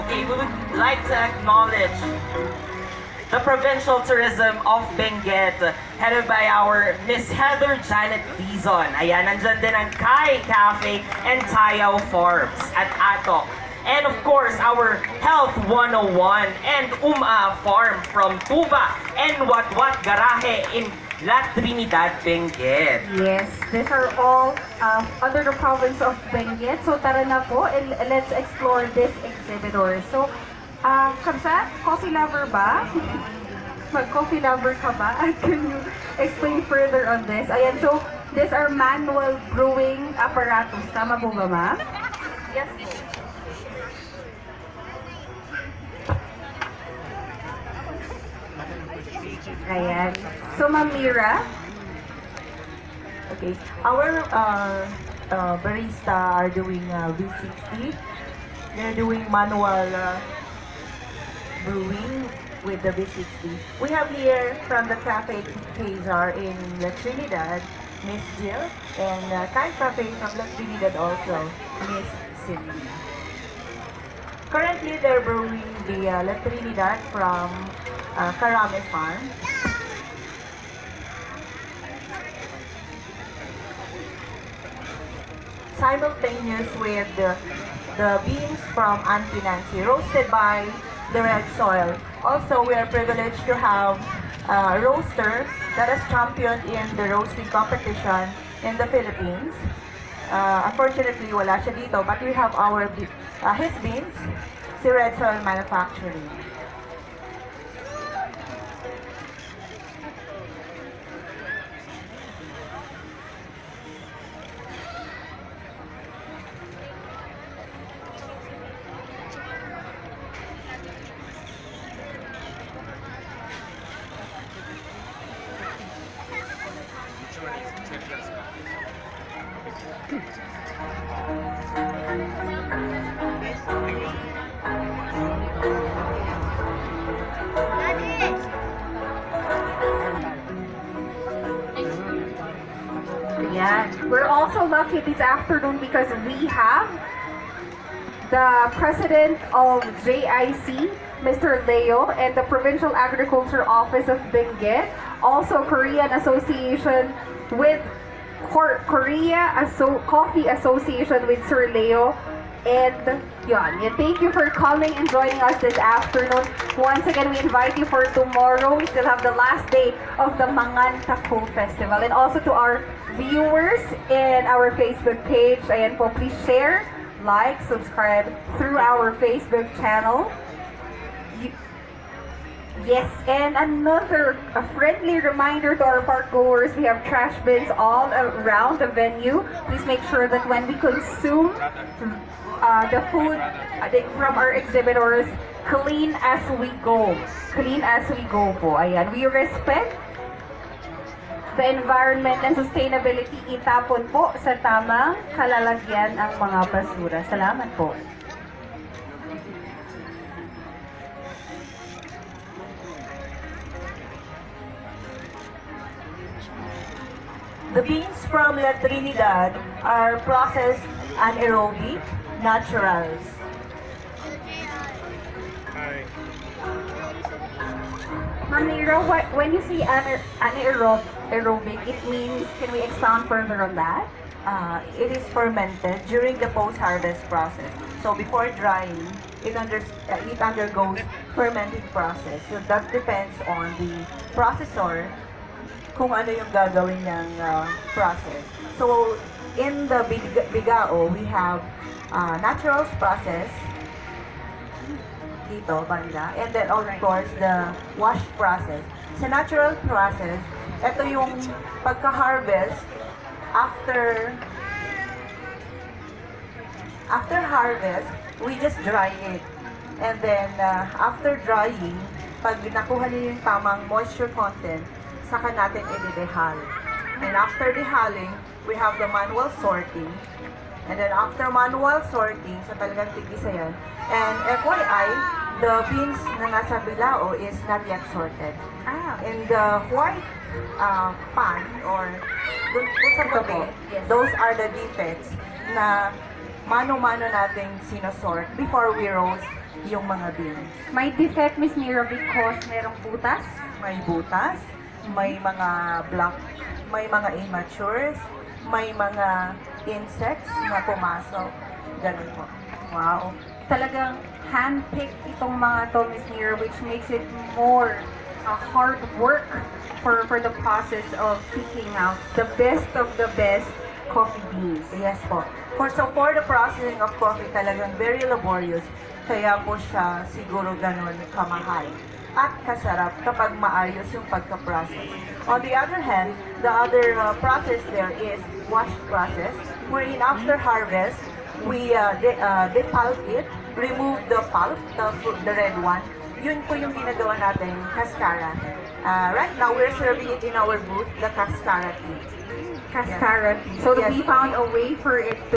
Okay, we would like to acknowledge the Provincial Tourism of Benguet, headed by our Miss Heather Janet Dizon. Ayan, nandyan din ang Kai Cafe and Tayaw Farms at Atok. And of course, our Health 101 and Farm from Tuba and Watwat Garahe in La Trinidad, Benguet. Yes, these are all under the province of Benguet. So tara na po and let's explore this exhibitor. So, Kamsa, coffee lover ba? Mag-coffee lover ka ba? And can you explain further on this? Ayan, so these are manual brewing apparatus. Tama po ba, ma'am? Yes po. Ayan. So, Ma'am Mira? Okay, our barista are doing V60. They're doing manual brewing with the V60. We have here from the Cafe Quasar in La Trinidad, Miss Jill, and Thai Cafe from La Trinidad also, Miss Cindy. Currently, they're brewing the La Trinidad from Carame Farm. Simultaneous with the beans from Auntie Nancy, roasted by the Red Soil. Also, we are privileged to have a roaster that has championed in the roasting competition in the Philippines. Unfortunately, wala siya dito, but we have our his beans, si Red Soil Manufacturing. Yeah, we're also lucky this afternoon because we have the president of JIC, Mr. Leo, and the Provincial Agriculture Office of Benguet, also Korean Association with Coffee Association with Sir Leo, and yun. Thank you for coming and joining us this afternoon. Once again, we invite you for tomorrow. We still have the last day of the Mangan Taco Festival. And also to our viewers in our Facebook page, ayan po, please share, like, subscribe through our Facebook channel. Yes, and another friendly reminder to our park goers, we have trash bins all around the venue. Please make sure that when we consume the food from our exhibitors, clean as we go. Clean as we go po. Ayan, we respect the environment and sustainability. Itapon po sa tamang kalalagyan ang mga basura. Salamat po. The beans from La Trinidad are processed anaerobic naturals. Mamira, when you see anaerobic, it means, can we expound further on that? It is fermented during the post-harvest process. So before drying, it undergoes fermenting process. So that depends on the processor kung ano yung gagawin niyang process. So in the Bigao, we have naturals process dito, banda, and then of course the wash process. Sa natural process, ito yung pagka-harvest after harvest, we just dry it. And then, after drying, pag nakuha niyo yung tamang moisture content, saka natin i-dehal. And after dehaling, we have the manual sorting. And then after manual sorting, so talagang tigisa yan. And FYI, the beans na nasa bilao is not yet sorted. In the white pan or dun po sa gabi, Yes. those are the defects na mano-mano nating sinasort before we roast yung mga beans. May defect, Miss Mira, because merong butas. May butas, may mga black, may mga immatures, may mga insects na pumasok. Ganun po. Wow. Talagang hand-picked itong mga to, Miss Mira, which makes it more hard work for the process of picking out the best of the best coffee beans. Yes po. For the processing of coffee, talagang very laborious. Kaya po siya siguro ganun kamahal at kasarap kapag maayos yung pagka-process. On the other hand, the other process there is wash process, wherein after harvest, we depulp it, remove the pulp, the red one. Yun po yung ginagawa natin, cascara. Right now, we're serving it in our booth, the cascara tea. Cascara tea. So Yes. we found a way for it to